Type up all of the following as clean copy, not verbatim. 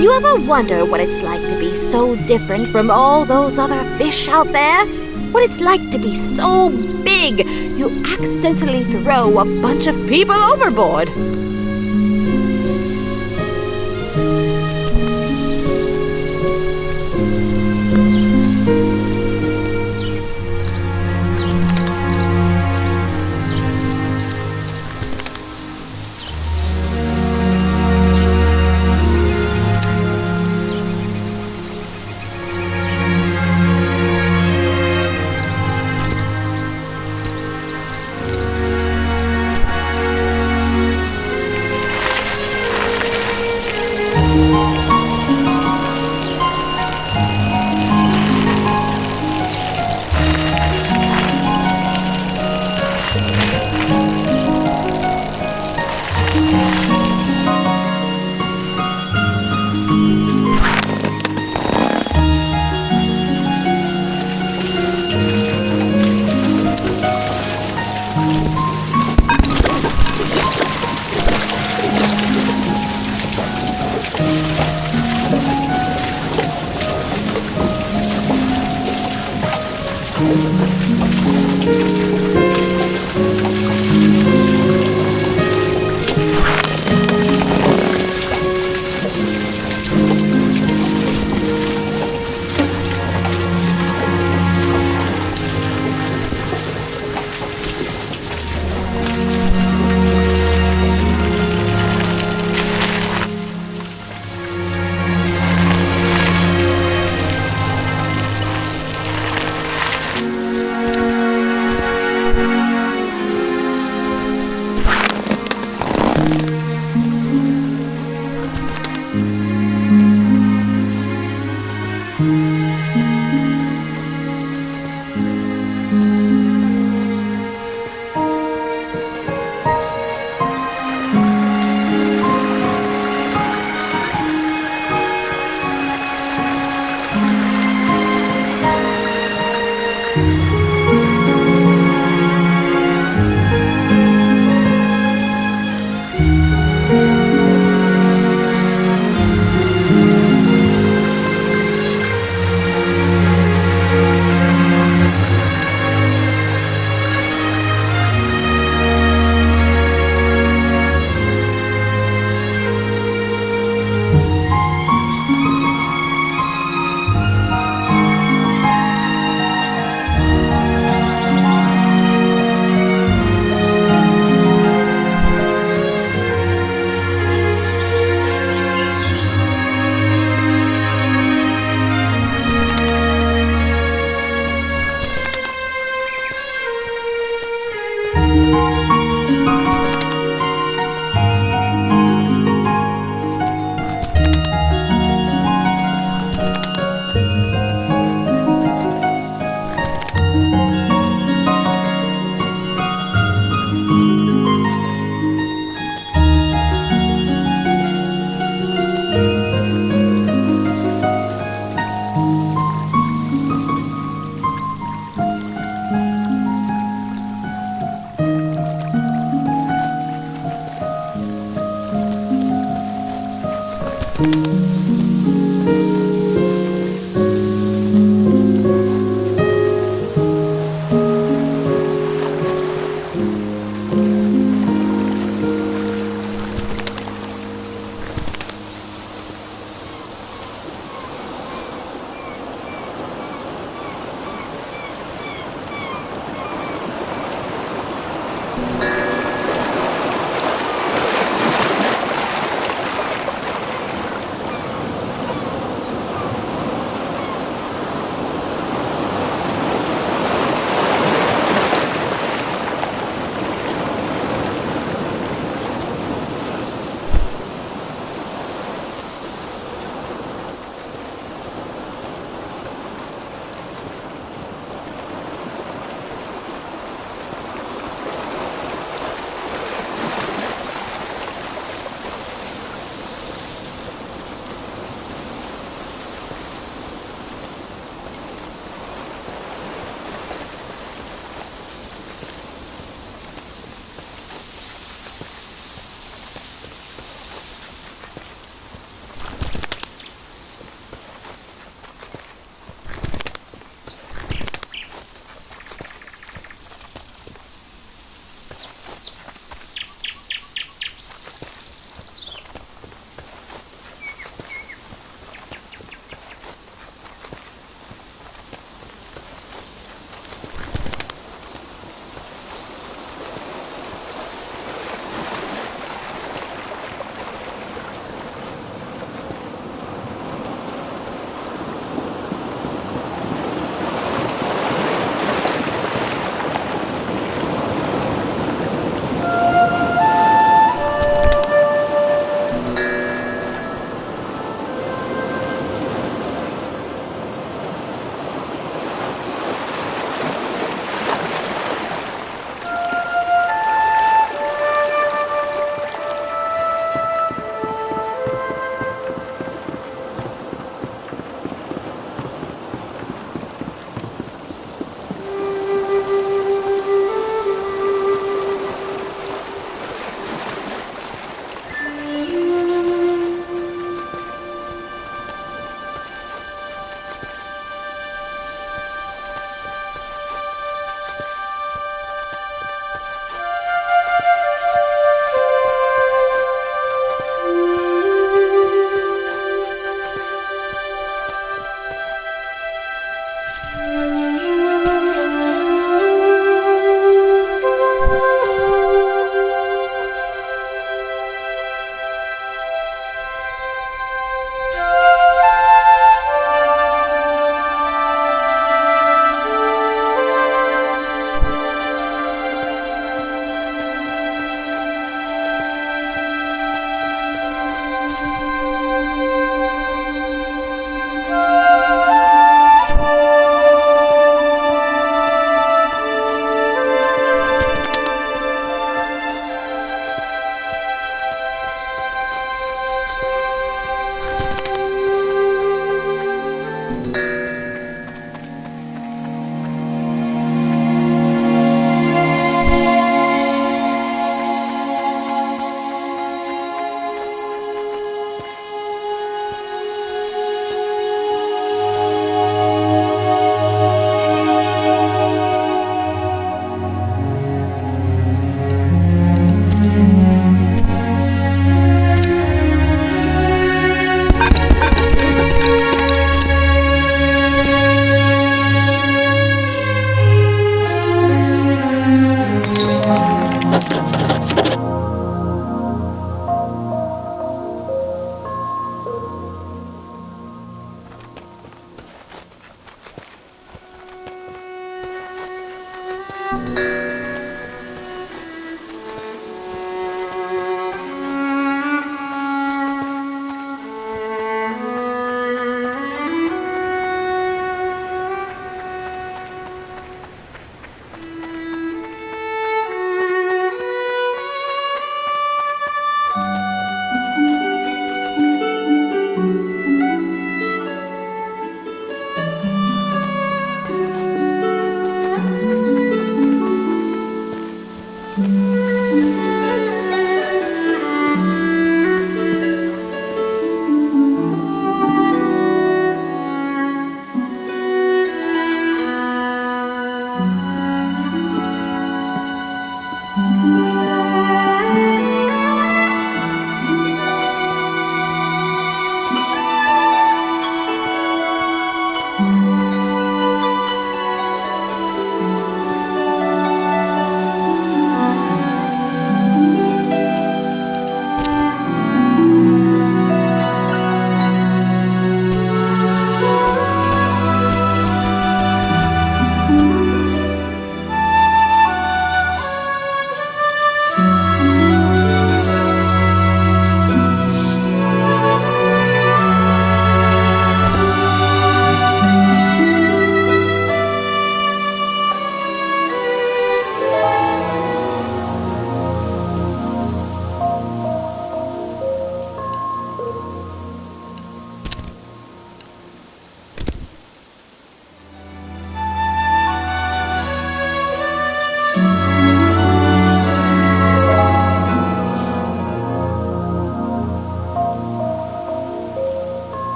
You ever wonder what it's like to be so different from all those other fish out there? What it's like to be so big you accidentally throw a bunch of people overboard?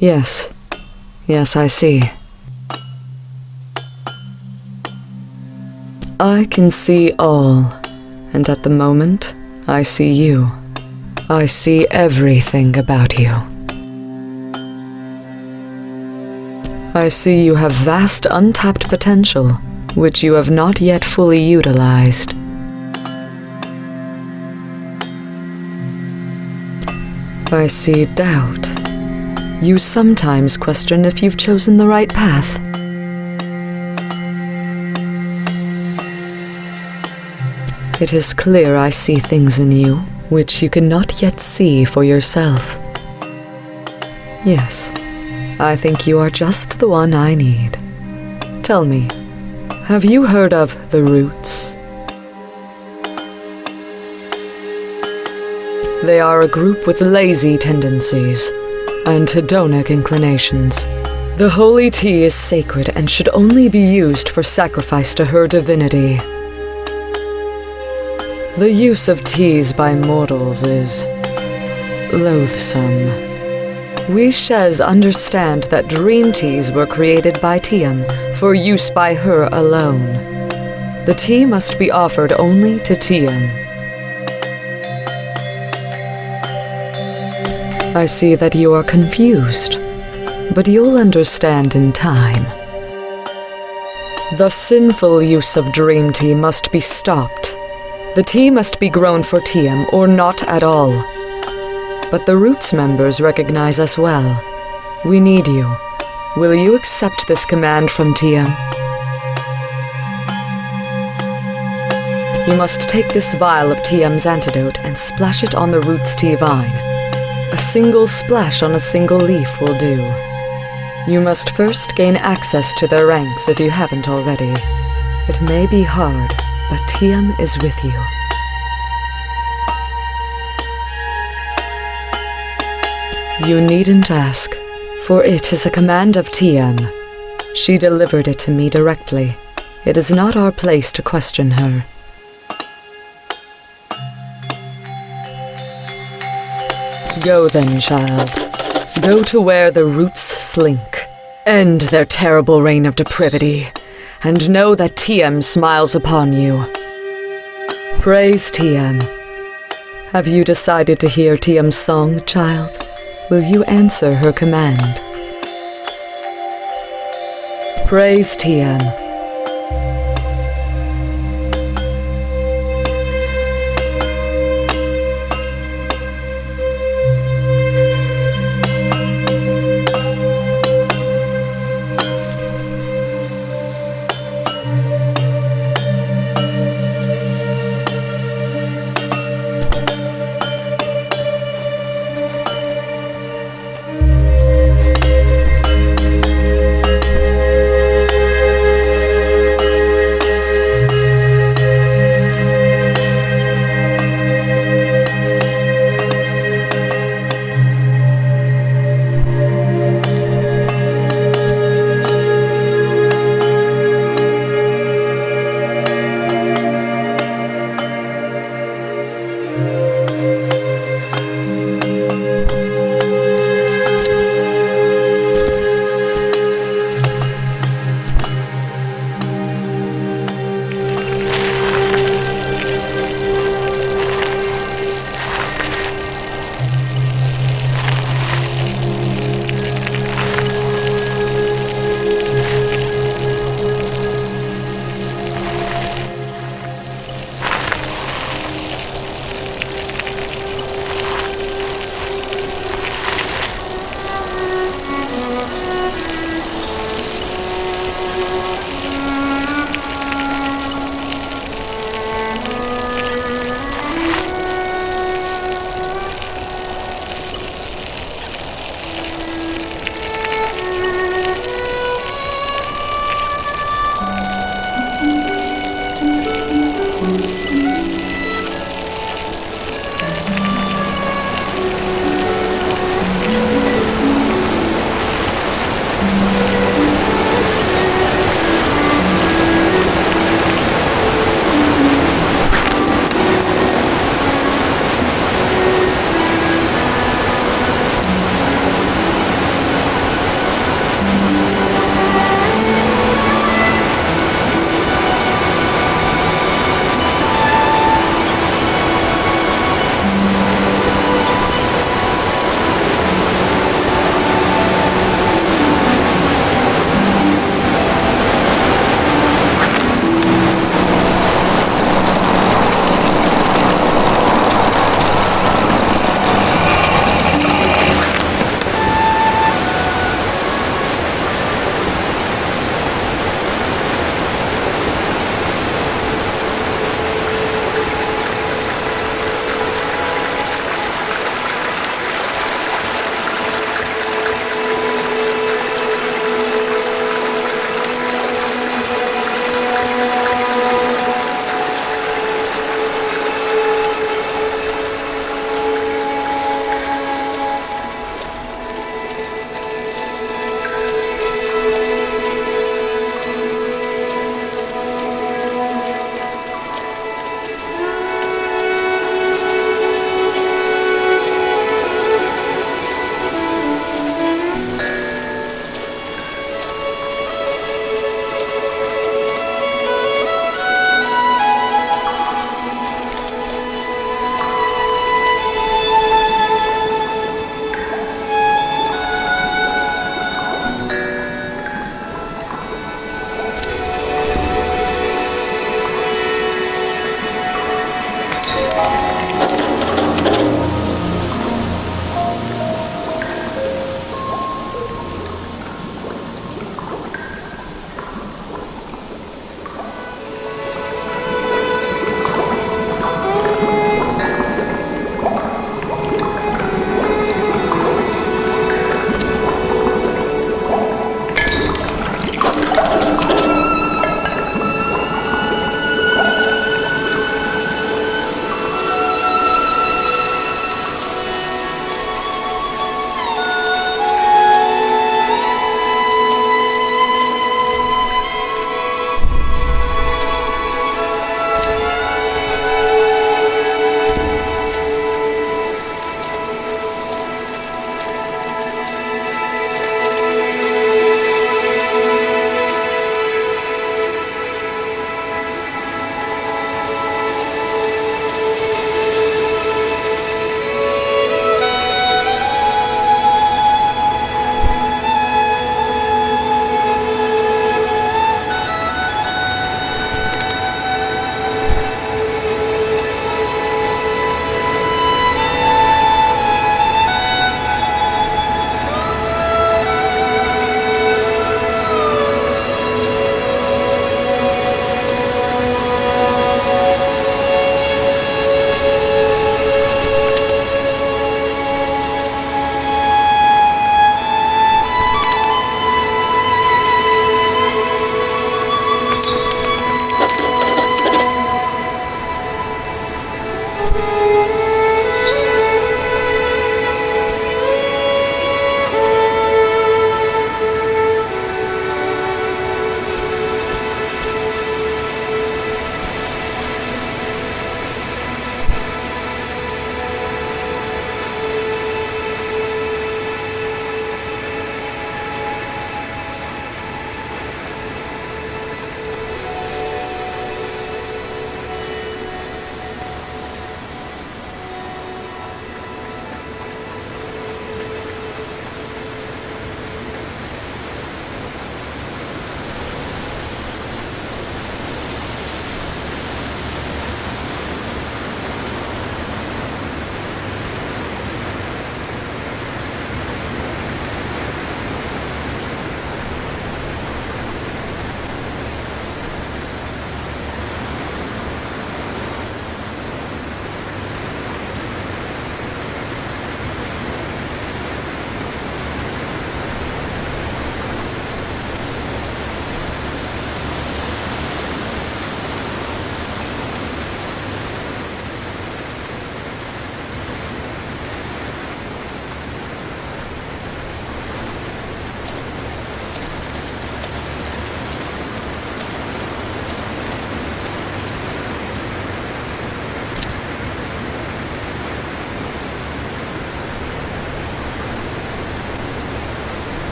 Yes. Yes, I see. I can see all, and at the moment, I see you. I see everything about you. I see you have vast untapped potential, which you have not yet fully utilized. I see doubt. You sometimes question if you've chosen the right path. It is clear I see things in you which you cannot yet see for yourself. Yes, I think you are just the one I need. Tell me, have you heard of the Roots? They are a group with lazy tendencies and hedonic inclinations. The holy tea is sacred and should only be used for sacrifice to her divinity. The use of teas by mortals is loathsome. We Shez understand that dream teas were created by Tiam for use by her alone. The tea must be offered only to Tiam. I see that you are confused, but you'll understand in time. The sinful use of dream tea must be stopped. The tea must be grown for Tiam or not at all. But the Roots members recognize us well. We need you. Will you accept this command from Tiam? You must take this vial of Tiam's antidote and splash it on the Roots tea vine. A single splash on a single leaf will do. You must first gain access to their ranks if you haven't already. It may be hard, but Tiam is with you. You needn't ask, for it is a command of Tiam. She delivered it to me directly. It is not our place to question her. Go then, child. Go to where the Roots slink. End their terrible reign of depravity, and know that Tiam smiles upon you. Praise Tiam. Have you decided to hear Tiam's song, child? Will you answer her command? Praise Tiam.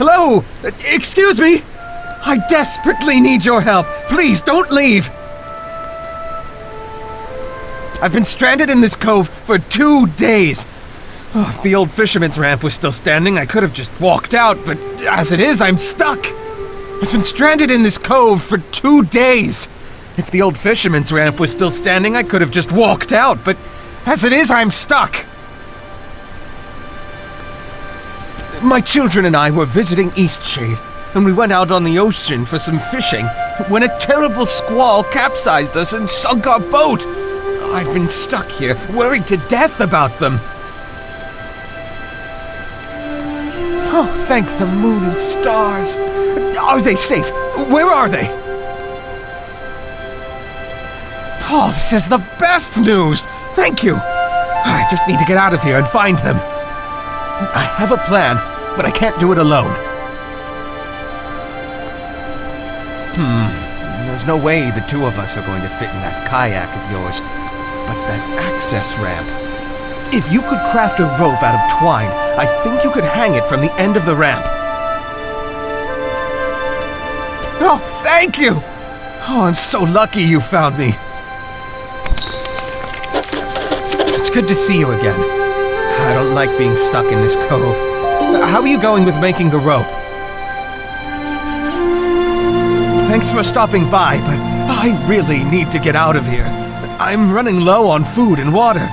Hello! Excuse me! I desperately need your help. Please, don't leave! I've been stranded in this cove for 2 days. Oh, if the old fisherman's ramp was still standing, I could have just walked out, but as it is, I'm stuck. I've been stranded in this cove for 2 days. If the old fisherman's ramp was still standing, I could have just walked out, but as it is, I'm stuck. My children and I were visiting EastShade, and we went out on the ocean for some fishing when a terrible squall capsized us and sunk our boat. I've been stuck here, worried to death about them. Oh, thank the moon and stars. Are they safe? Where are they? Oh, this is the best news! Thank you! I just need to get out of here and find them. I have a plan, but I can't do it alone. There's no way the two of us are going to fit in that kayak of yours. But that access ramp... If you could craft a rope out of twine, I think you could hang it from the end of the ramp. Oh, thank you! Oh, I'm so lucky you found me. It's good to see you again. I don't like being stuck in this cove. How are you going with making the rope? Thanks for stopping by, but I really need to get out of here. I'm running low on food and water.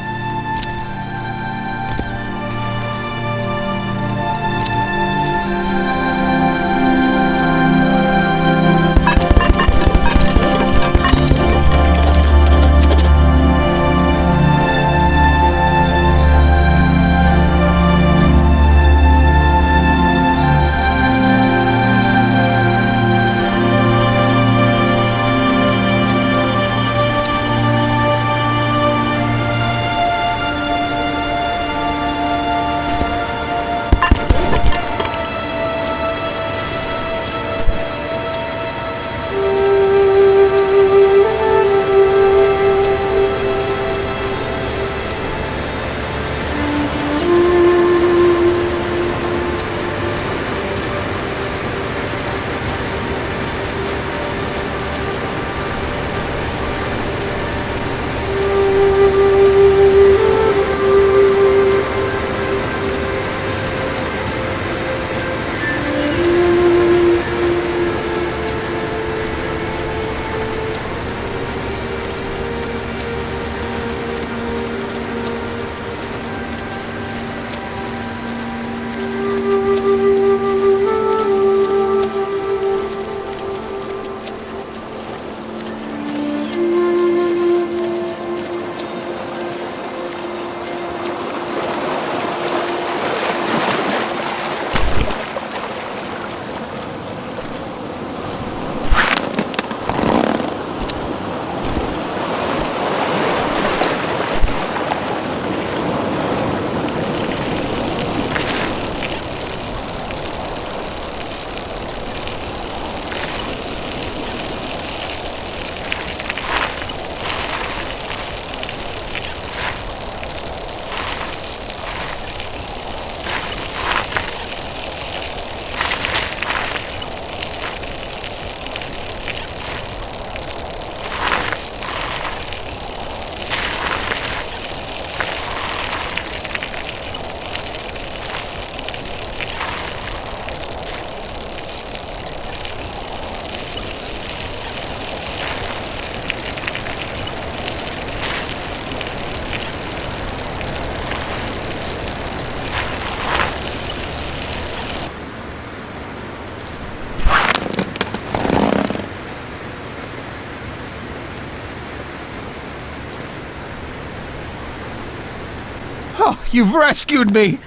Oh, you've rescued me!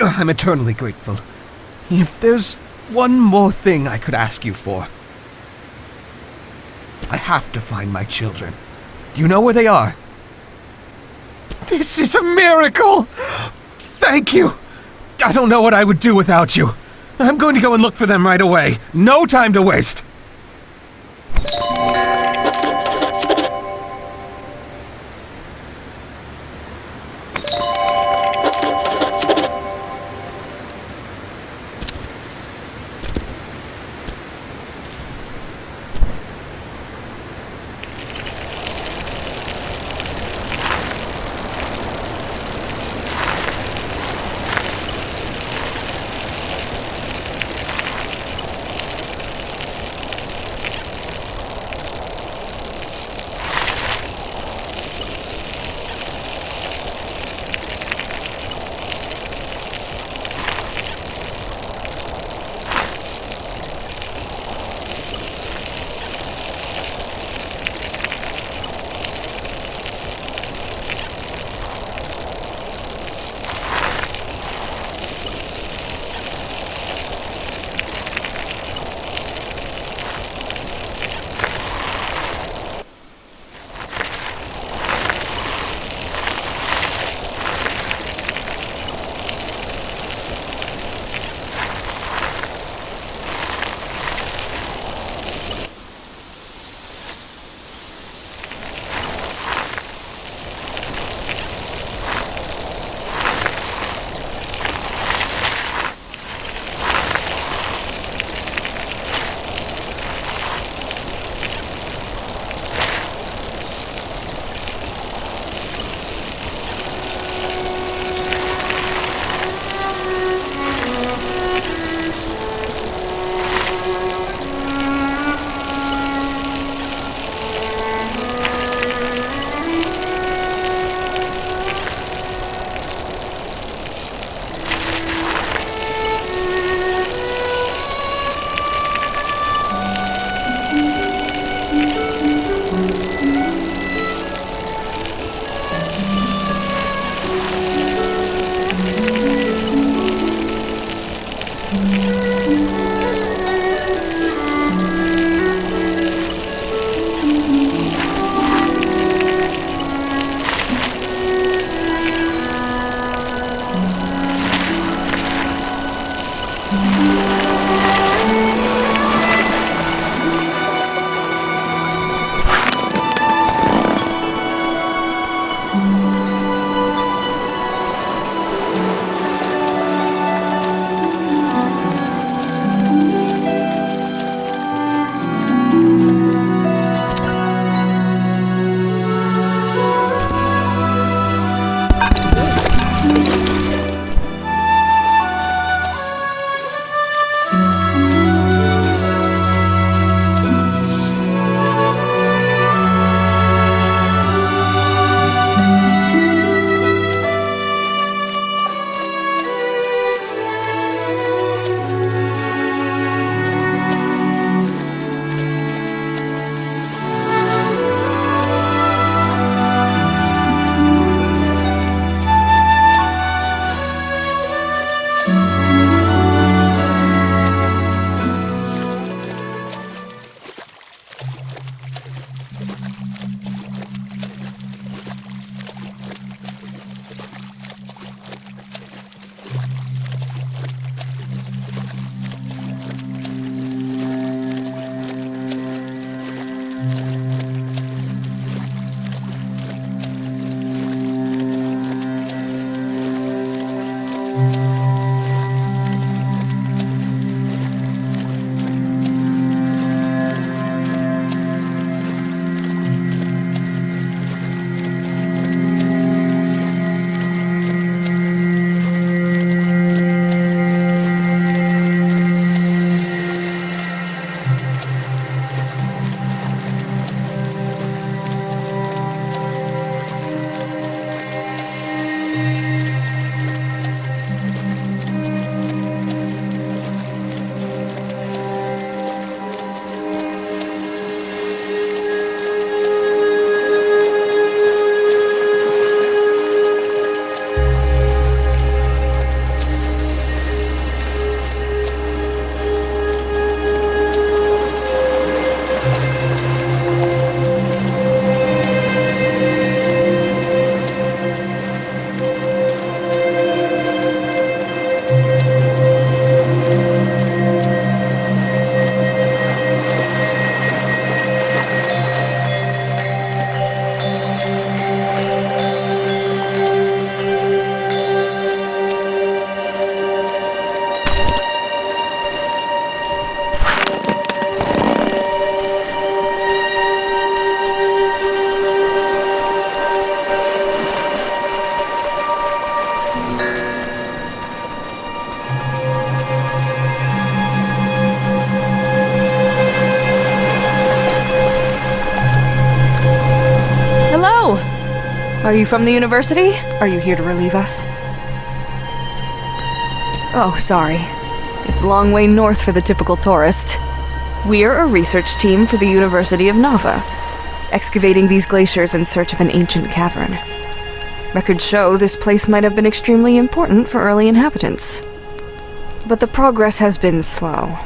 I'm eternally grateful. If there's one more thing I could ask you for. I have to find my children. Do you know where they are? This is a miracle! Thank you! I don't know what I would do without you. I'm going to go and look for them right away. No time to waste. Are you from the university? Are you here to relieve us? Oh, sorry. It's a long way north for the typical tourist. We're a research team for the University of Nava, excavating these glaciers in search of an ancient cavern. Records show this place might have been extremely important for early inhabitants. But the progress has been slow.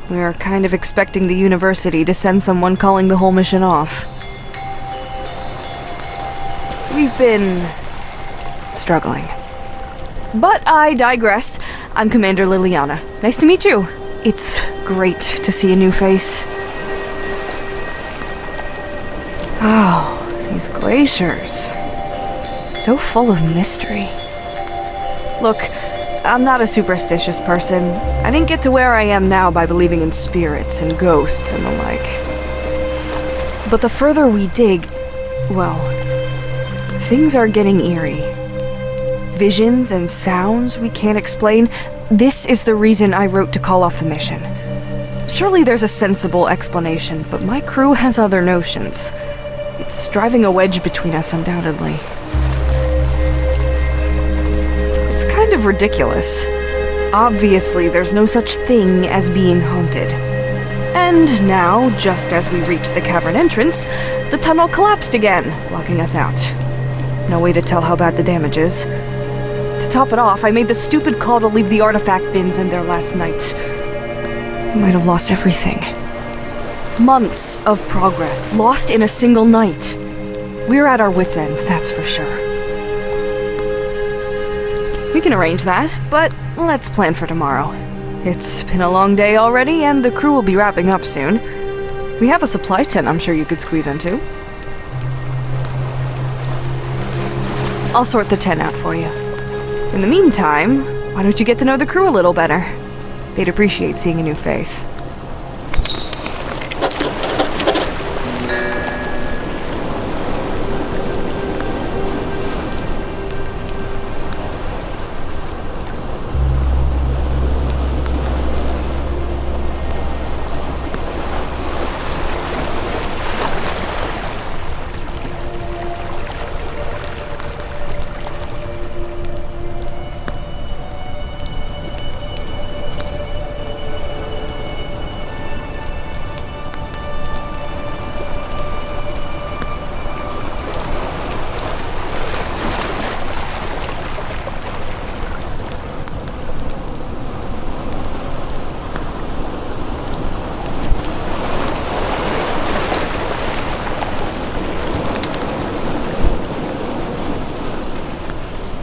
We're kind of expecting the university to send someone calling the whole mission off. We've been struggling. But I digress. I'm Commander Liliana. Nice to meet you. It's great to see a new face. Oh, these glaciers. So full of mystery. Look, I'm not a superstitious person. I didn't get to where I am now by believing in spirits and ghosts and the like. But the further we dig, well, things are getting eerie. Visions and sounds we can't explain. This is the reason I wrote to call off the mission. Surely there's a sensible explanation, but my crew has other notions. It's driving a wedge between us, undoubtedly. It's kind of ridiculous. Obviously, there's no such thing as being haunted. And now, just as we reach the cavern entrance, the tunnel collapsed again, blocking us out. No way to tell how bad the damage is. To top it off, I made the stupid call to leave the artifact bins in there last night. I might have lost everything. Months of progress, lost in a single night. We're at our wits' end, that's for sure. We can arrange that, but let's plan for tomorrow. It's been a long day already, and the crew will be wrapping up soon. We have a supply tent I'm sure you could squeeze into. I'll sort the tent out for you. In the meantime, why don't you get to know the crew a little better? They'd appreciate seeing a new face.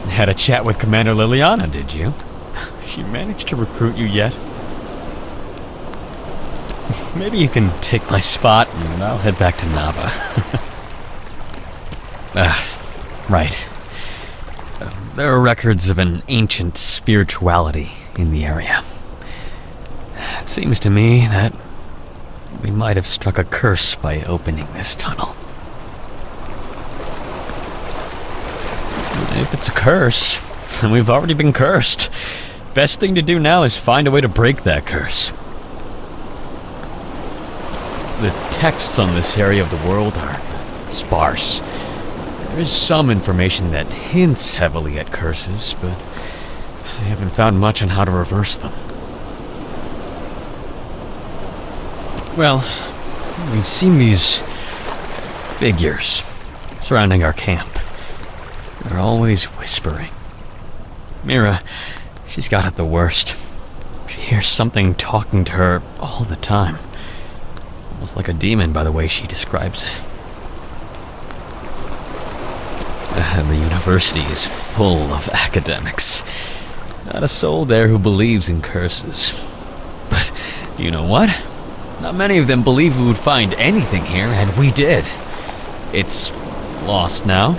Had a chat with Commander Liliana, did you? She managed to recruit you yet? Maybe you can take my spot and I'll head back to Nava. Right. There are records of an ancient spirituality in the area. It seems to me that we might have struck a curse by opening this tunnel. If it's a curse, then we've already been cursed. Best thing to do now is find a way to break that curse. The texts on this area of the world are sparse. There is some information that hints heavily at curses, but I haven't found much on how to reverse them. Well, we've seen these figures surrounding our camp. They're always whispering. Mira, she's got it the worst. She hears something talking to her all the time. Almost like a demon by the way she describes it. The university is full of academics. Not a soul there who believes in curses. But you know what? Not many of them believe we would find anything here, and we did. It's lost now,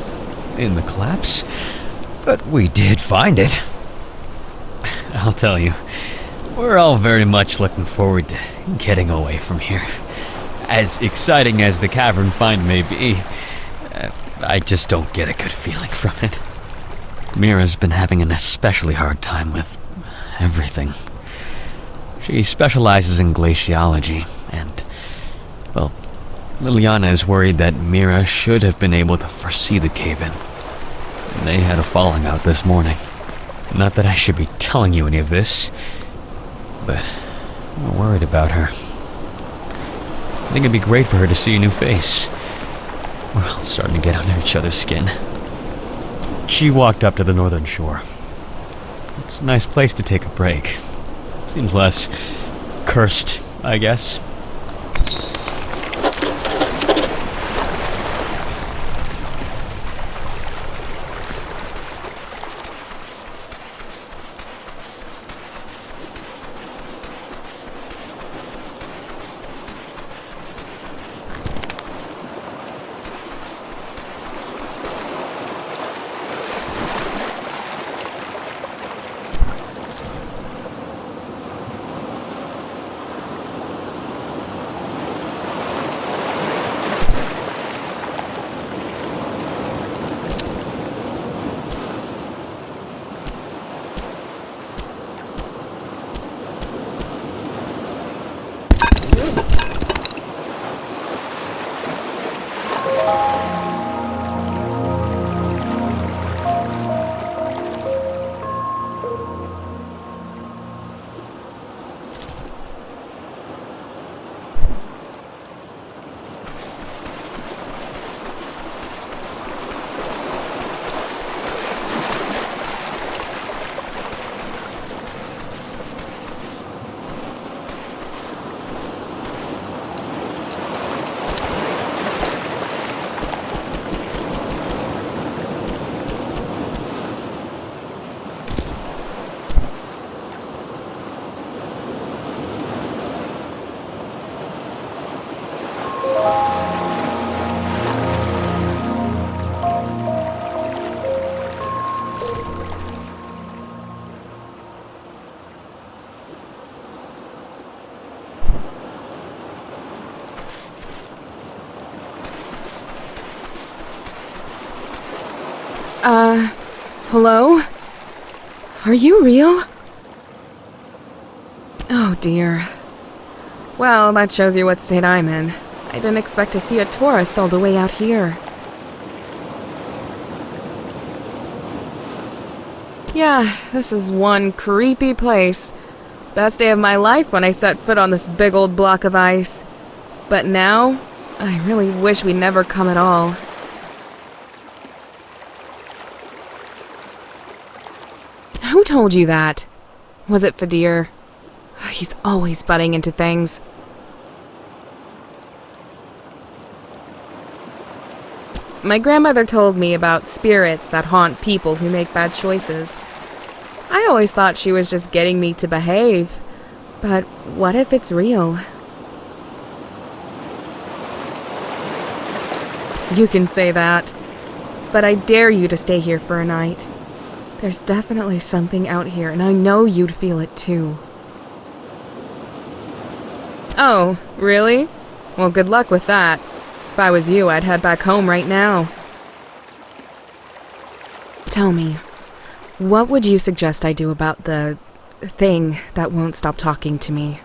in the collapse, but we did find it. I'll tell you, we're all very much looking forward to getting away from here. As exciting as the cavern find may be, I just don't get a good feeling from it. Mira's been having an especially hard time with everything. She specializes in glaciology, and, well, Liliana is worried that Mira should have been able to foresee the cave-in. They had a falling out this morning. Not that I should be telling you any of this, but I'm worried about her. I think it'd be great for her to see a new face. We're all starting to get under each other's skin. She walked up to the northern shore. It's a nice place to take a break. Seems less cursed, I guess. Hello? Are you real? Oh dear. Well, that shows you what state I'm in. I didn't expect to see a tourist all the way out here. Yeah, this is one creepy place. Best day of my life when I set foot on this big old block of ice. But now, I really wish we'd never come at all. Who told you that? Was it Fadir? He's always butting into things. My grandmother told me about spirits that haunt people who make bad choices. I always thought she was just getting me to behave. But what if it's real? You can say that, but I dare you to stay here for a night. There's definitely something out here, and I know you'd feel it too. Oh, really? Well, good luck with that. If I was you, I'd head back home right now. Tell me, what would you suggest I do about the thing that won't stop talking to me?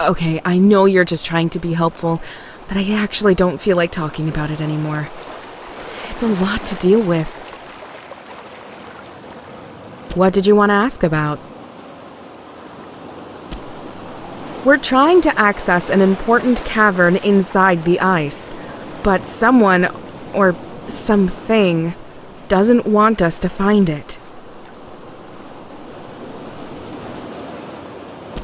Okay, I know you're just trying to be helpful, but I actually don't feel like talking about it anymore. It's a lot to deal with. What did you want to ask about? We're trying to access an important cavern inside the ice, but someone, or something, doesn't want us to find it.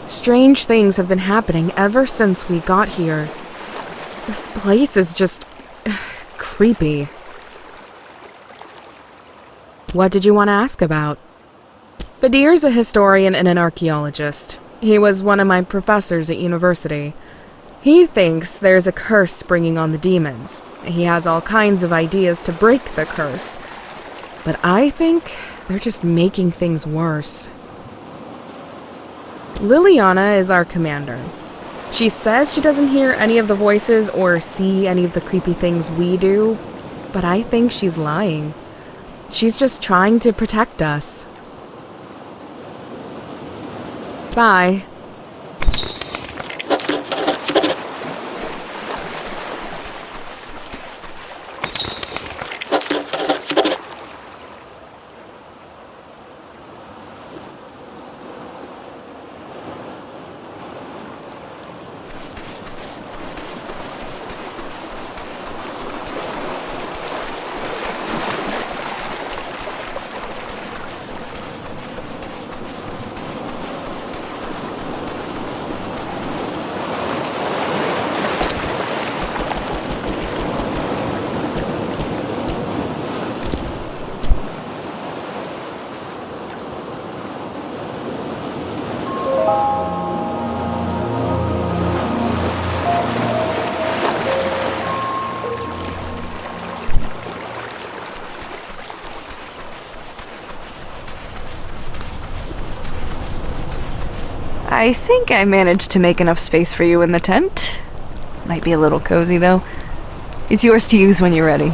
Strange things have been happening ever since we got here. This place is just creepy. What did you want to ask about? Fadir's a historian and an archaeologist. He was one of my professors at university. He thinks there's a curse springing on the demons. He has all kinds of ideas to break the curse. But I think they're just making things worse. Liliana is our commander. She says she doesn't hear any of the voices or see any of the creepy things we do, but I think she's lying. She's just trying to protect us. Bye. I think I managed to make enough space for you in the tent. Might be a little cozy, though. It's yours to use when you're ready.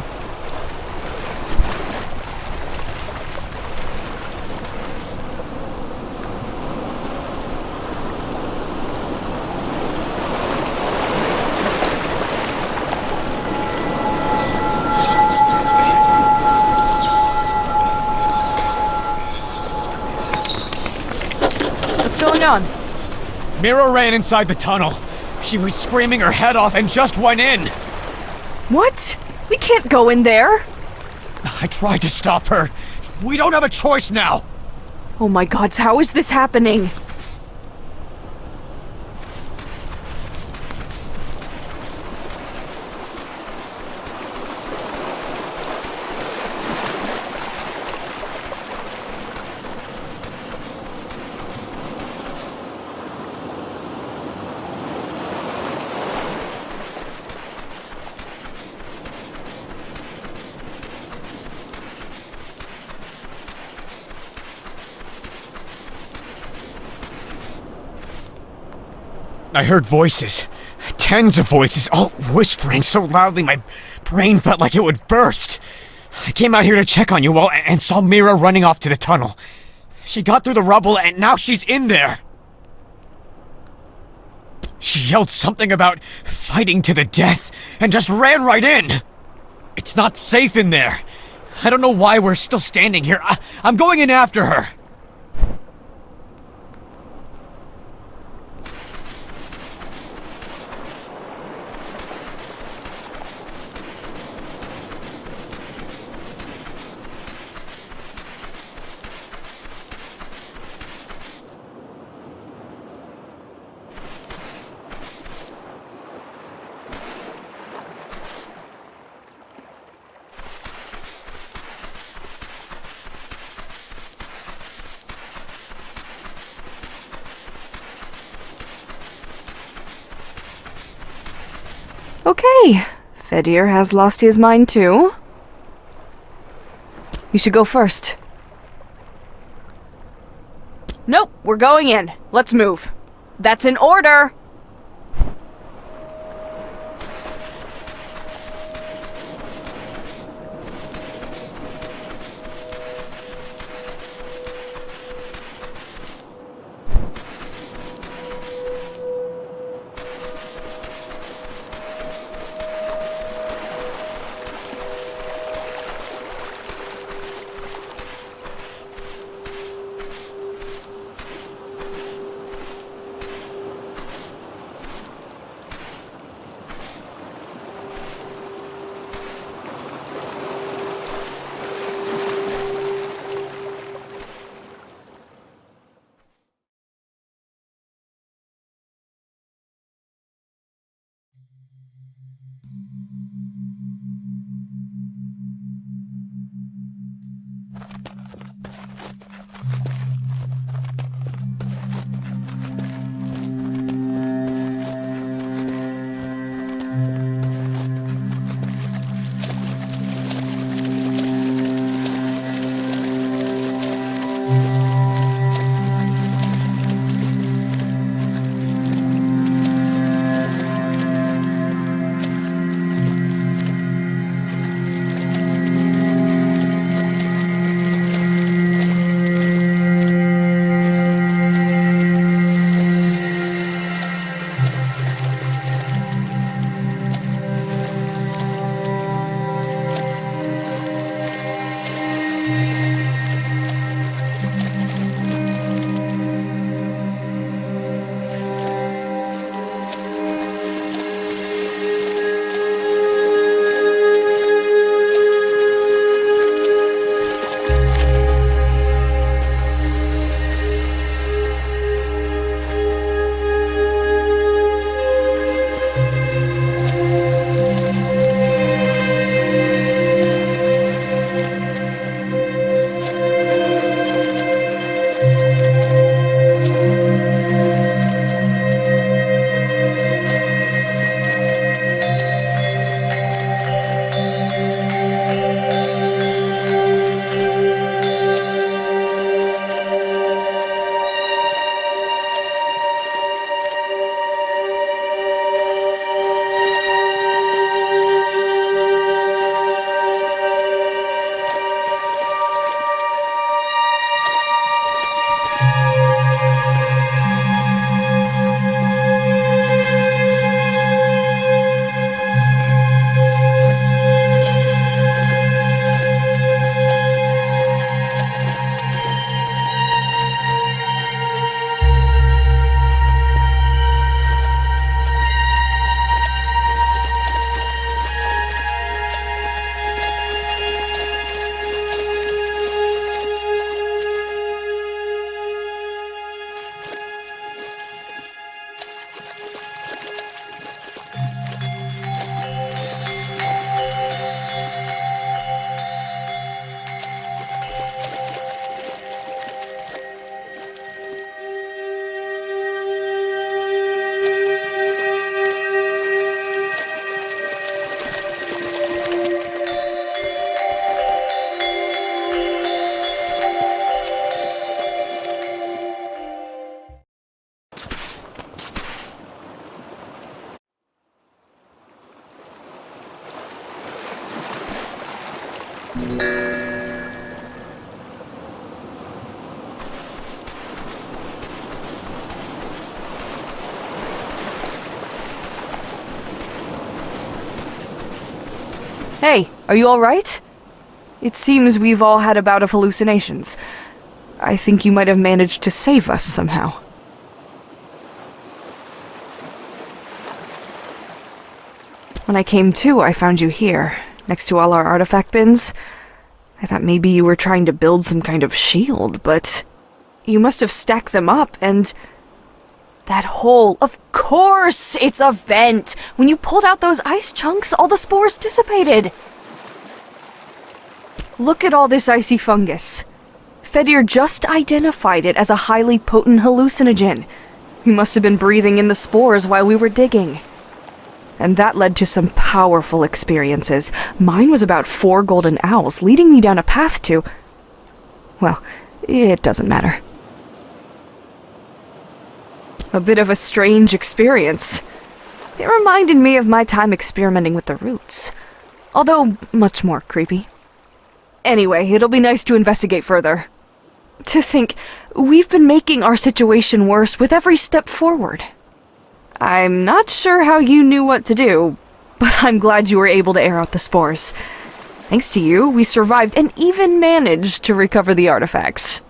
What's going on? Mira ran inside the tunnel. She was screaming her head off and just went in. What? We can't go in there! I tried to stop her. We don't have a choice now. Oh my gods, how is this happening? I heard voices. Tens of voices, all whispering so loudly my brain felt like it would burst. I came out here to check on you all and saw Mira running off to the tunnel. She got through the rubble and now she's in there. She yelled something about fighting to the death and just ran right in. It's not safe in there. I don't know why we're still standing here. I'm going in after her. Okay, Fedir has lost his mind too. You should go first. Nope, we're going in. Let's move. That's an order! Hey, are you alright? It seems we've all had a bout of hallucinations. I think you might have managed to save us somehow. When I came to, I found you here, next to all our artifact bins. I thought maybe you were trying to build some kind of shield, but you must have stacked them up, and that hole, of course, it's a vent. When you pulled out those ice chunks, all the spores dissipated. Look at all this icy fungus. Fedir just identified it as a highly potent hallucinogen. We must have been breathing in the spores while we were digging. And that led to some powerful experiences. Mine was about 4 golden owls, leading me down a path to... well, it doesn't matter. A bit of a strange experience. It reminded me of my time experimenting with the roots. Although, much more creepy. Anyway, it'll be nice to investigate further. To think, we've been making our situation worse with every step forward. I'm not sure how you knew what to do, but I'm glad you were able to air out the spores. Thanks to you, we survived and even managed to recover the artifacts.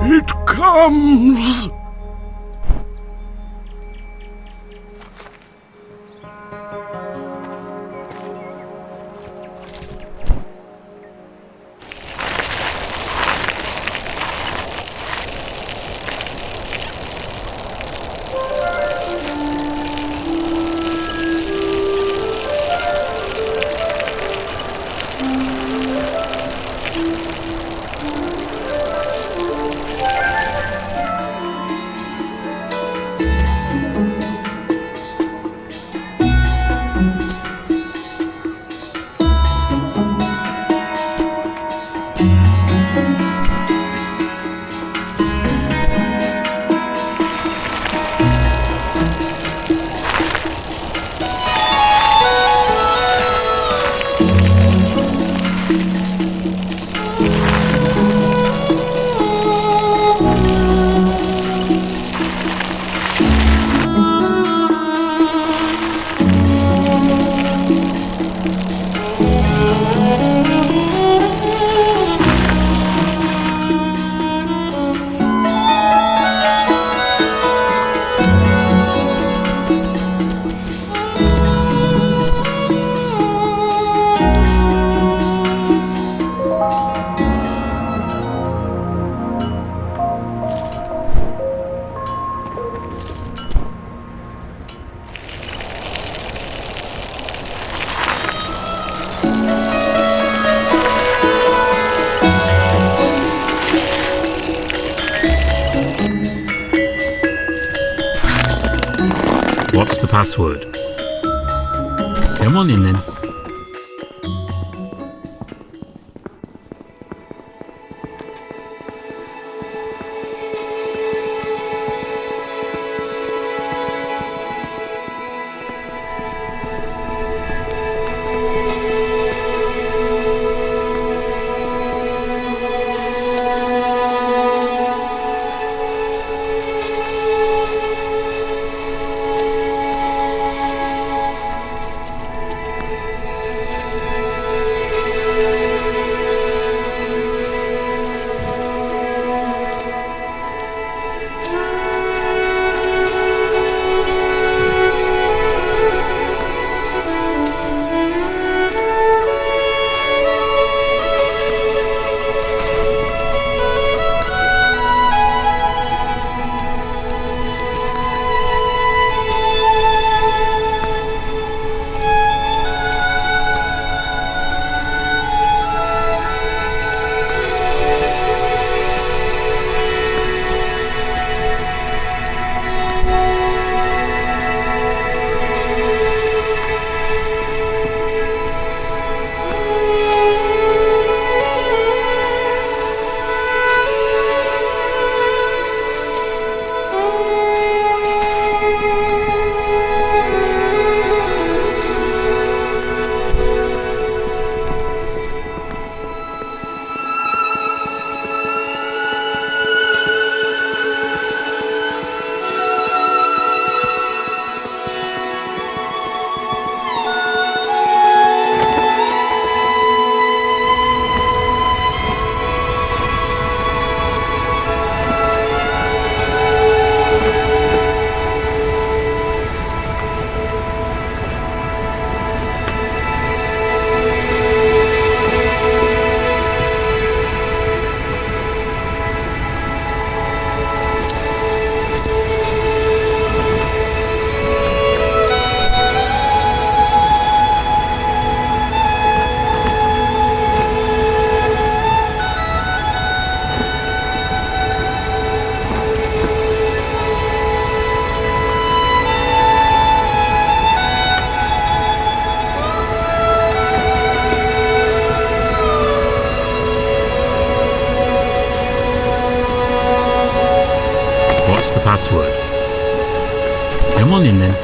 It comes! What's the password? Come on in then. What's the password? Come on in then.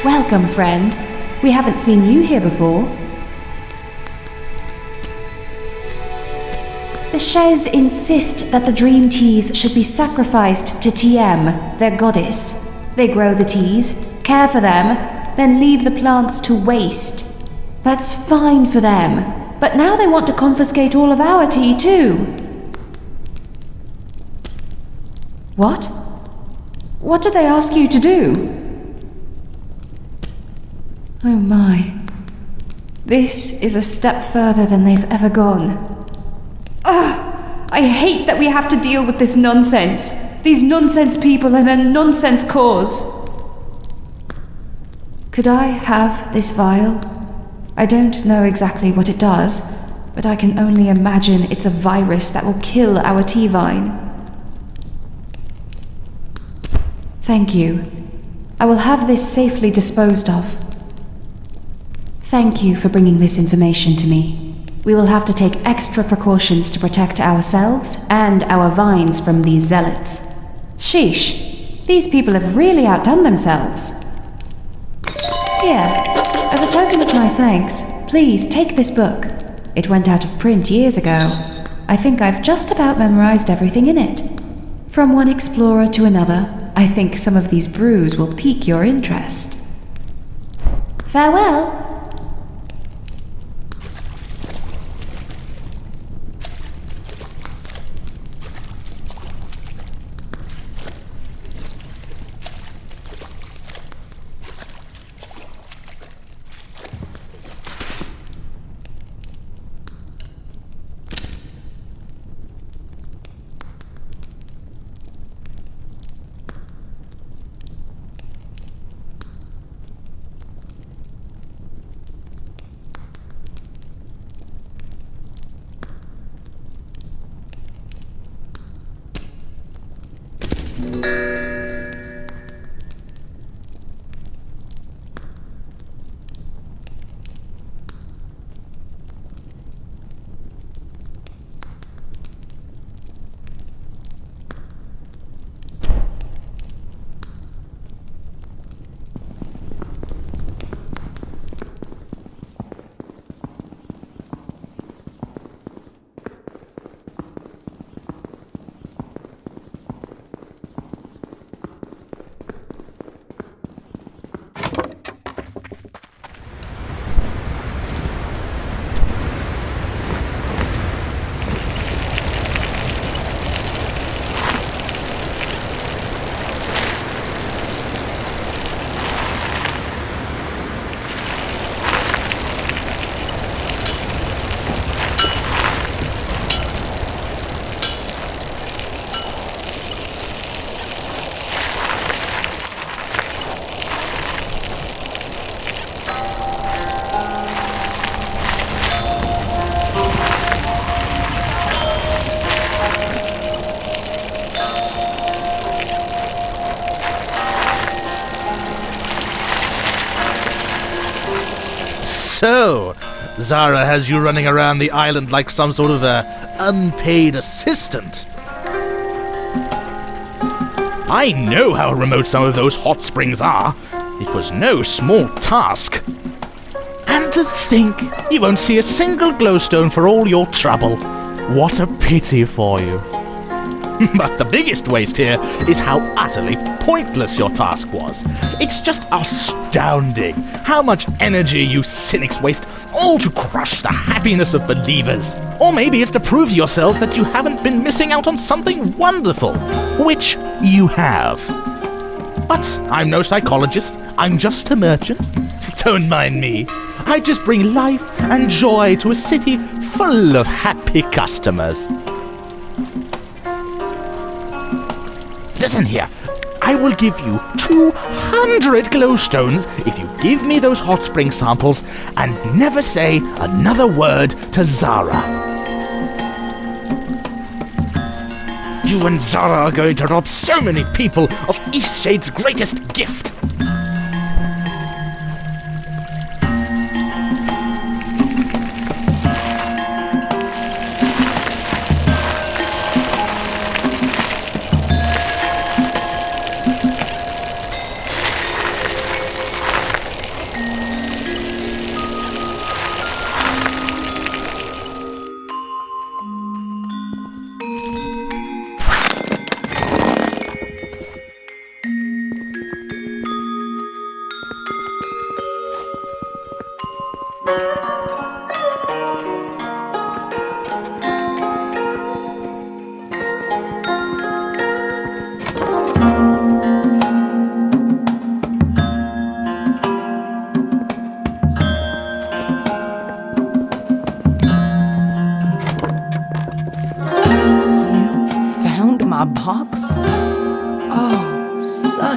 Welcome, friend. We haven't seen you here before. The Shez insist that the dream teas should be sacrificed to TM, their goddess. They grow the teas, care for them, then leave the plants to waste. That's fine for them, but now they want to confiscate all of our tea too. What? What did they ask you to do? Oh my. This is a step further than they've ever gone. Ugh! I hate that we have to deal with this nonsense. These nonsense people and their nonsense cause. Could I have this vial? I don't know exactly what it does, but I can only imagine it's a virus that will kill our tea vine. Thank you. I will have this safely disposed of. Thank you for bringing this information to me. We will have to take extra precautions to protect ourselves and our vines from these zealots. Sheesh, these people have really outdone themselves. Here, as a token of my thanks, please take this book. It went out of print years ago. I think I've just about memorized everything in it. From one explorer to another, I think some of these brews will pique your interest. Farewell. So, Zara has you running around the island like some sort of unpaid assistant. I know how remote some of those hot springs are. It was no small task. And to think you won't see a single glowstone for all your trouble. What a pity for you. But the biggest waste here is how utterly pointless your task was. It's just astounding how much energy you cynics waste, all to crush the happiness of believers. Or maybe it's to prove to yourself that you haven't been missing out on something wonderful, which you have. But I'm no psychologist, I'm just a merchant. Don't mind me. I just bring life and joy to a city full of happy customers. Listen here, I will give you 200 glowstones if you give me those hot spring samples and never say another word to Zara. You and Zara are going to rob so many people of EastShade's greatest gift.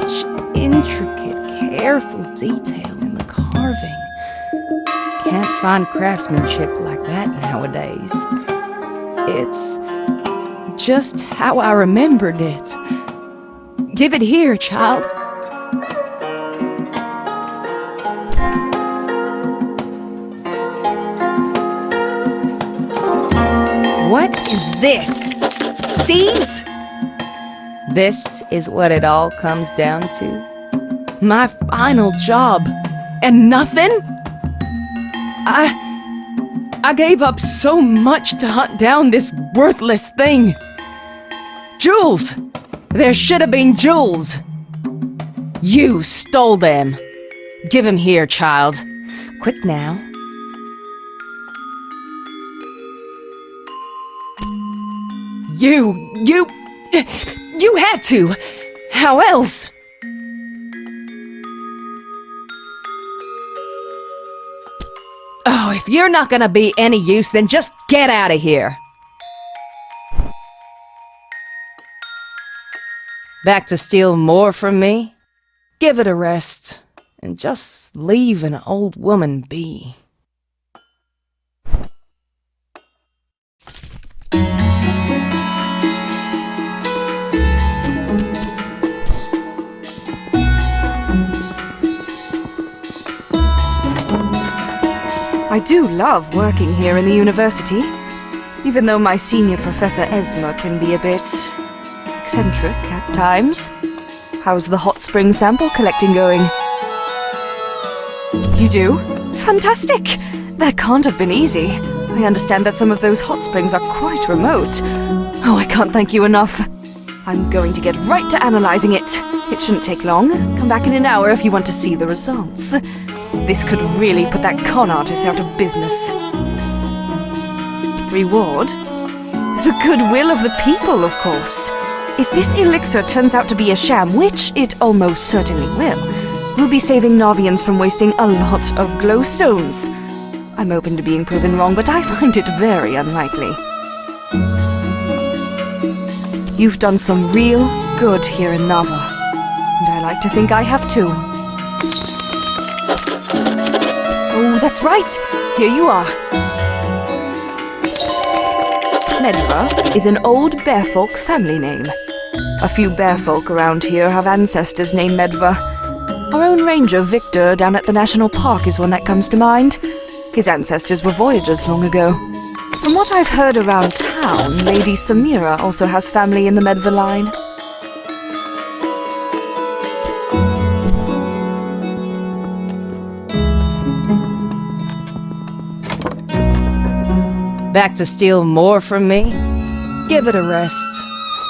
such intricate, careful detail in the carving. Can't find craftsmanship like that nowadays. It's just how I remembered it. Give it here, child. What is this? Seeds? This is what it all comes down to? My final job, and nothing? I gave up so much to hunt down this worthless thing. Jewels! There should have been jewels. You stole them. Give 'em here, child. Quick now. You had to! How else? Oh, if you're not gonna be any use, then just get out of here. Back to steal more from me? Give it a rest, and just leave an old woman be. I do love working here in the university, even though my senior professor Esma can be a bit eccentric at times. How's the hot spring sample collecting going? You do? Fantastic! That can't have been easy. I understand that some of those hot springs are quite remote. Oh, I can't thank you enough. I'm going to get right to analyzing it. It shouldn't take long. Come back in an hour if you want to see the results. This could really put that con artist out of business. Reward? The goodwill of the people, of course. If this elixir turns out to be a sham, which it almost certainly will, we'll be saving Navians from wasting a lot of glowstones. I'm open to being proven wrong, but I find it very unlikely. You've done some real good here in Nava, and I like to think I have too. Oh, that's right! Here you are. Medva is an old bearfolk family name. A few bearfolk around here have ancestors named Medva. Our own ranger, Victor, down at the national park is one that comes to mind. His ancestors were voyagers long ago. From what I've heard around town, Lady Samira also has family in the Medva line. Back to steal more from me? Give it a rest,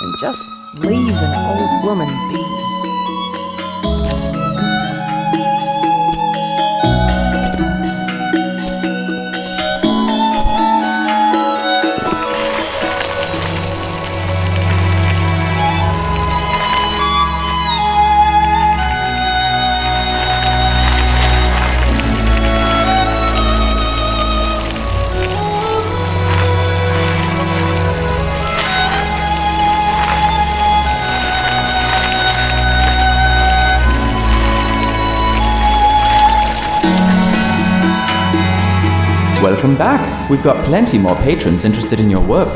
and just leave an old woman be. Welcome back. We've got plenty more patrons interested in your work.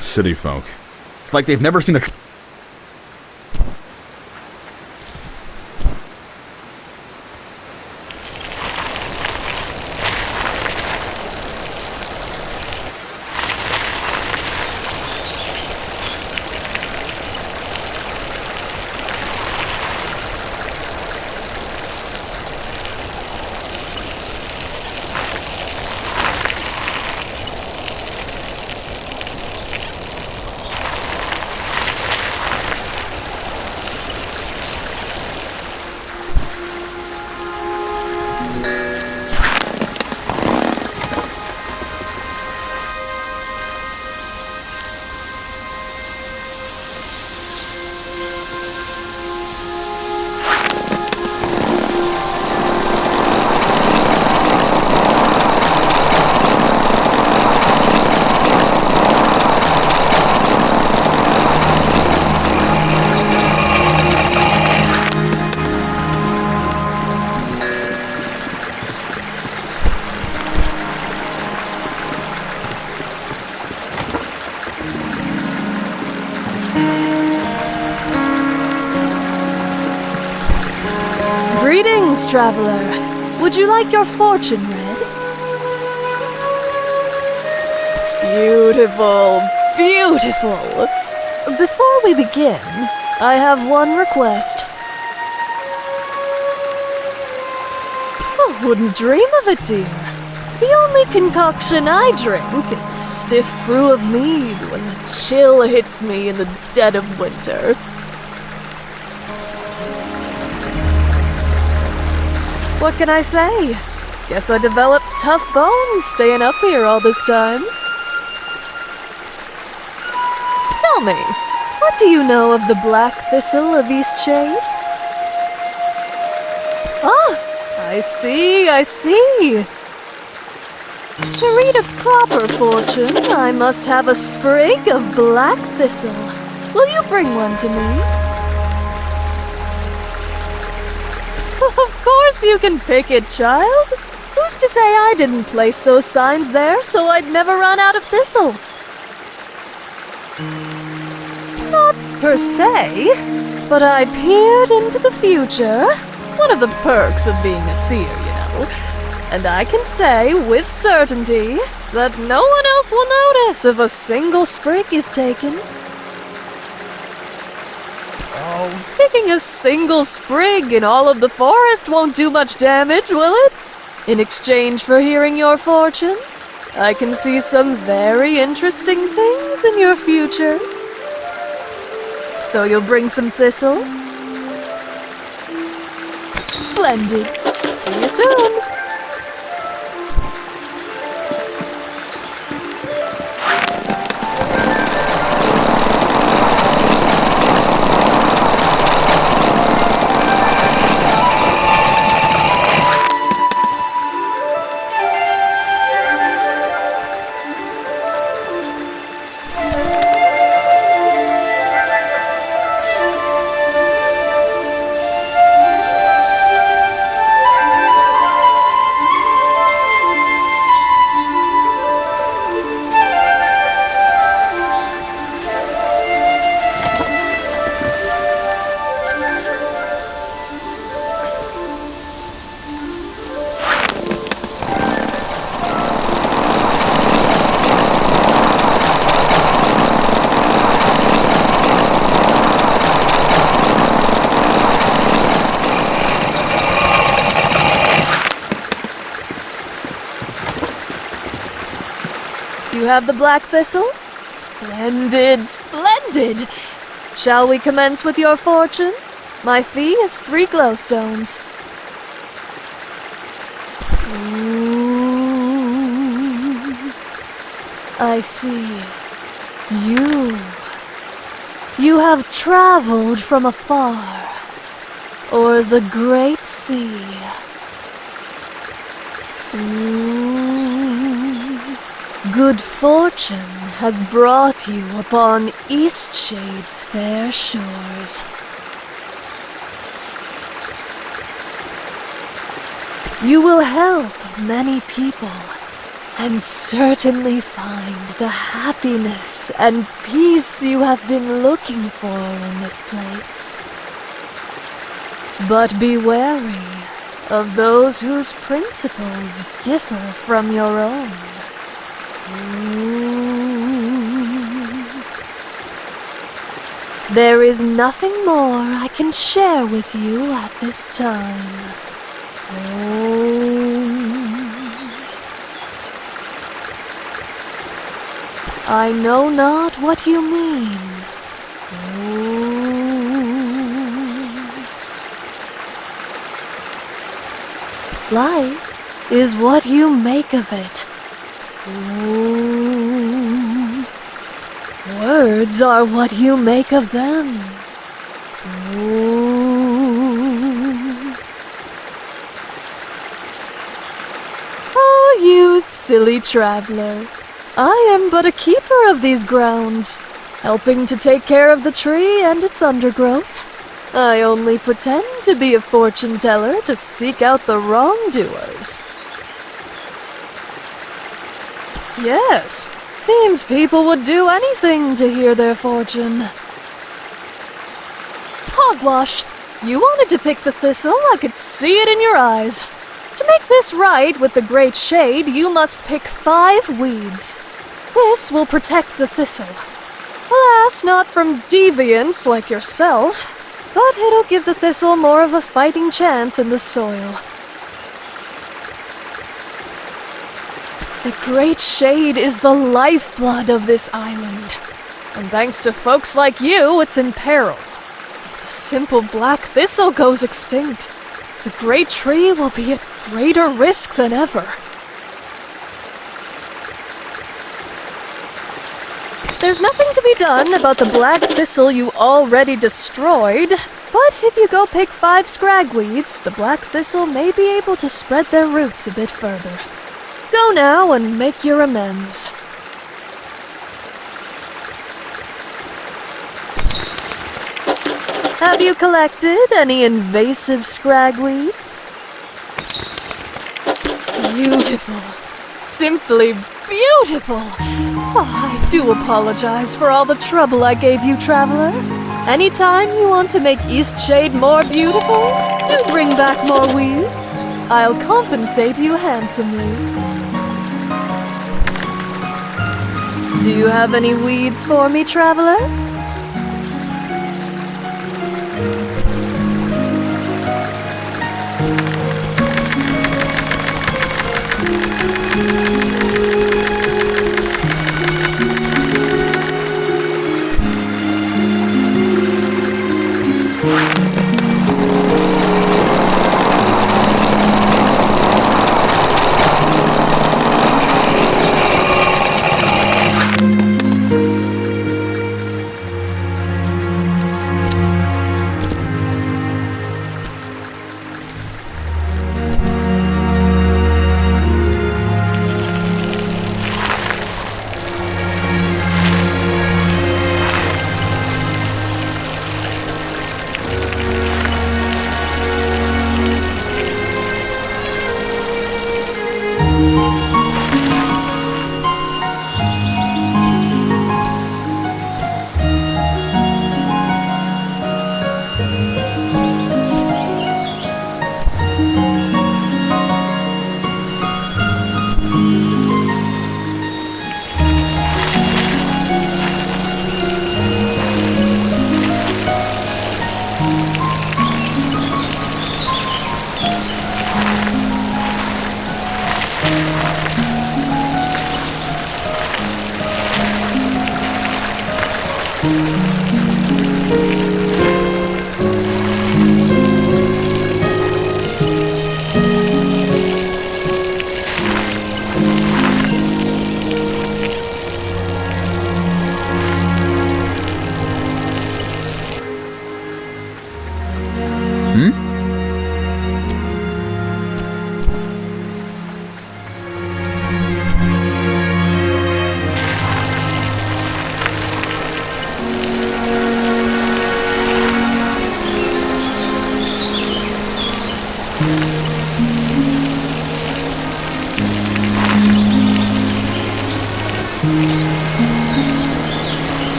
City folk. It's like they've never seen a... Greetings, traveler. Would you like your fortune read? Beautiful, beautiful. Before we begin, I have one request. I wouldn't dream of it, dear. The only concoction I drink is a stiff brew of mead when the chill hits me in the dead of winter. What can I say? Guess I developed tough bones staying up here all this time. Tell me, what do you know of the black thistle of EastShade? Ah, I see, I see. To read a proper fortune, I must have a sprig of black thistle. Will you bring one to me? Of course you can pick it, child. Who's to say I didn't place those signs there so I'd never run out of thistle? Not per se, but I peered into the future. One of the perks of being a seer, you know. And I can say with certainty that no one else will notice if a single sprig is taken. Oh, picking a single sprig in all of the forest won't do much damage, will it? In exchange for hearing your fortune, I can see some very interesting things in your future. So you'll bring some thistle? Splendid. See you soon. You have the black thistle? Splendid, splendid! Shall we commence with your fortune? My fee is 3 glowstones. Ooh, I see. You have traveled from afar, o'er the great sea. Ooh, good fortune has brought you upon EastShade's fair shores. You will help many people, and certainly find the happiness and peace you have been looking for in this place. But be wary of those whose principles differ from your own. There is nothing more I can share with you at this time. I know not what you mean. Life is what you make of it. Words are what you make of them. Oh, you silly traveler. I am but a keeper of these grounds, helping to take care of the tree and its undergrowth. I only pretend to be a fortune teller to seek out the wrongdoers. Yes, seems people would do anything to hear their fortune. Hogwash, you wanted to pick the thistle, I could see it in your eyes. To make this right with the great shade, you must pick 5 weeds. This will protect the thistle. Alas, not from deviants like yourself, but it'll give the thistle more of a fighting chance in the soil. The great shade is the lifeblood of this island, and thanks to folks like you, it's in peril. If the simple black thistle goes extinct, the great tree will be at greater risk than ever. There's nothing to be done about the black thistle you already destroyed, but if you go pick 5 scragweeds, the black thistle may be able to spread their roots a bit further. Go now and make your amends. Have you collected any invasive scragweeds? Beautiful. Simply beautiful. Oh, I do apologize for all the trouble I gave you, traveler. Anytime you want to make EastShade more beautiful, do bring back more weeds. I'll compensate you handsomely. Do you have any weeds for me, traveler?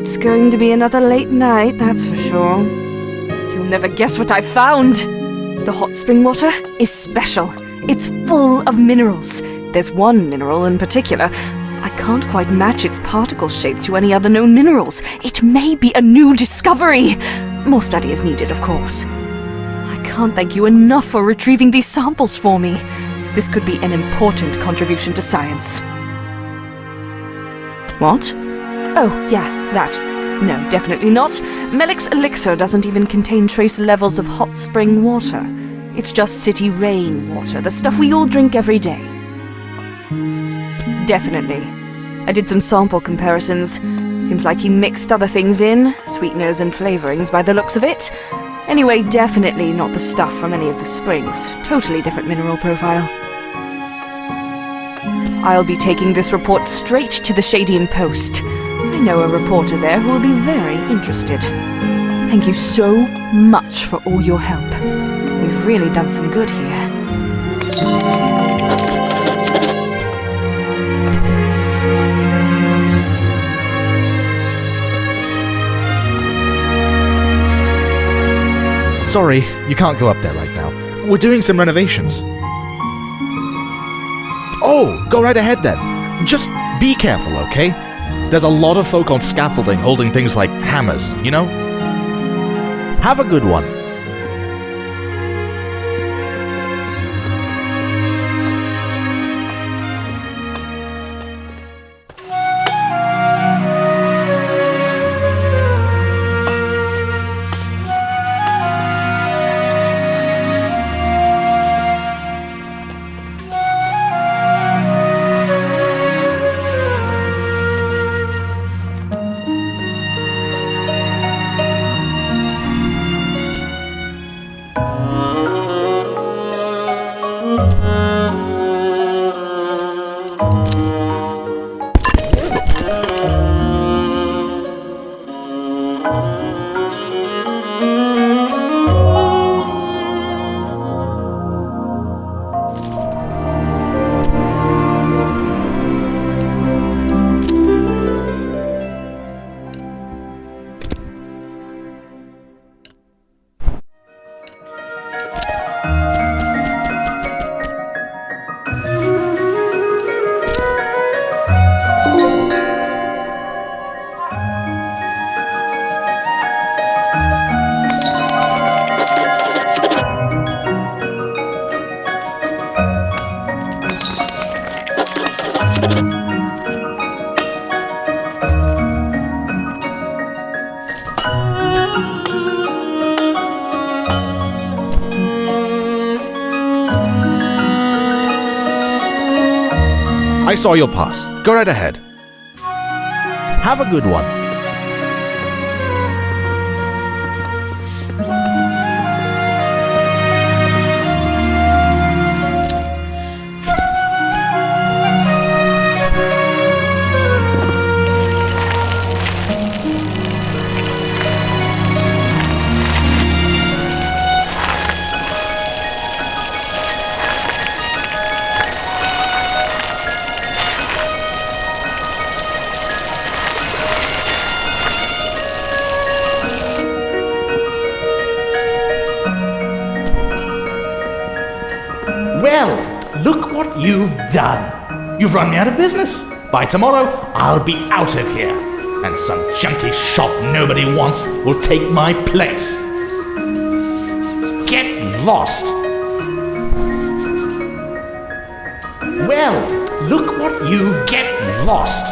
It's going to be another late night, that's for sure. You'll never guess what I found! The hot spring water is special. It's full of minerals. There's one mineral in particular. I can't quite match its particle shape to any other known minerals. It may be a new discovery. More study is needed, of course. I can't thank you enough for retrieving these samples for me. This could be an important contribution to science. What? Oh, yeah, that. No, definitely not. Melik's elixir doesn't even contain trace levels of hot spring water. It's just city rain water, the stuff we all drink every day. Definitely. I did some sample comparisons. Seems like he mixed other things in, sweeteners and flavorings by the looks of it. Anyway, definitely not the stuff from any of the springs. Totally different mineral profile. I'll be taking this report straight to the Shadian Post. I know a reporter there who will be very interested. Thank you so much for all your help. We've really done some good here. Sorry, you can't go up there right now. We're doing some renovations. Oh, go right ahead then. Just be careful, okay? There's a lot of folk on scaffolding holding things like hammers, you know? Have a good one. I saw your pass. Go right ahead. Have a good one. Well, look what you've done. You've run me out of business. By tomorrow, I'll be out of here. And some junky shop nobody wants will take my place. Get lost. Well, look what you've... Get lost.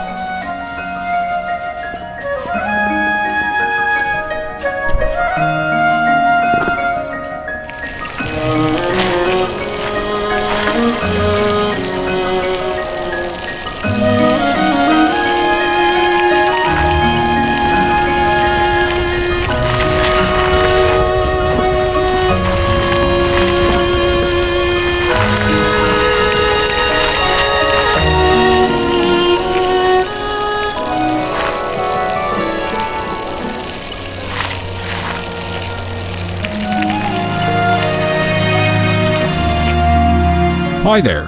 Hi there.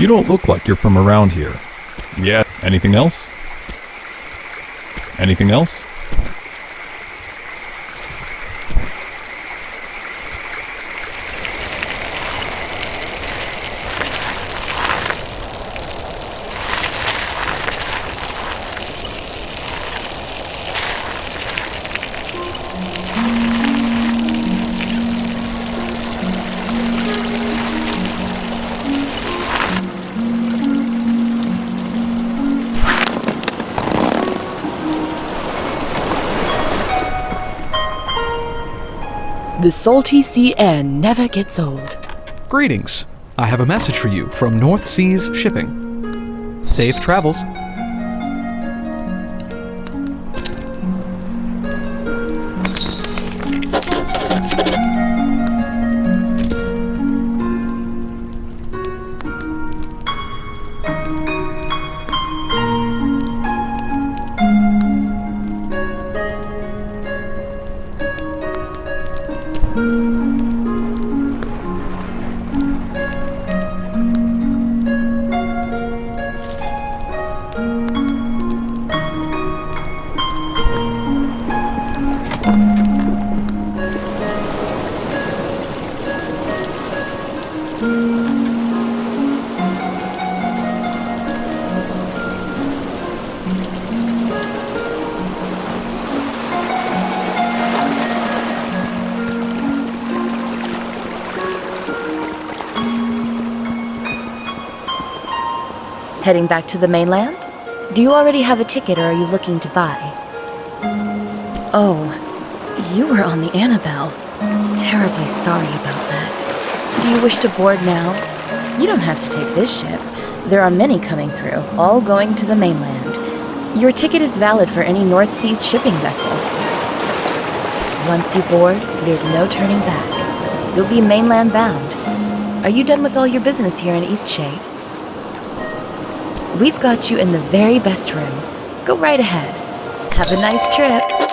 You don't look like you're from around here. Yeah, anything else? Anything else? The salty sea air never gets old. Greetings. I have a message for you from North Seas Shipping. Safe travels. Heading back to the mainland? Do you already have a ticket or are you looking to buy? Oh, you were on the Annabelle. Terribly sorry about that. Do you wish to board now? You don't have to take this ship. There are many coming through, all going to the mainland. Your ticket is valid for any North Seas shipping vessel. Once you board, there's no turning back. You'll be mainland bound. Are you done with all your business here in EastShade? We've got you in the very best room. Go right ahead. Have a nice trip.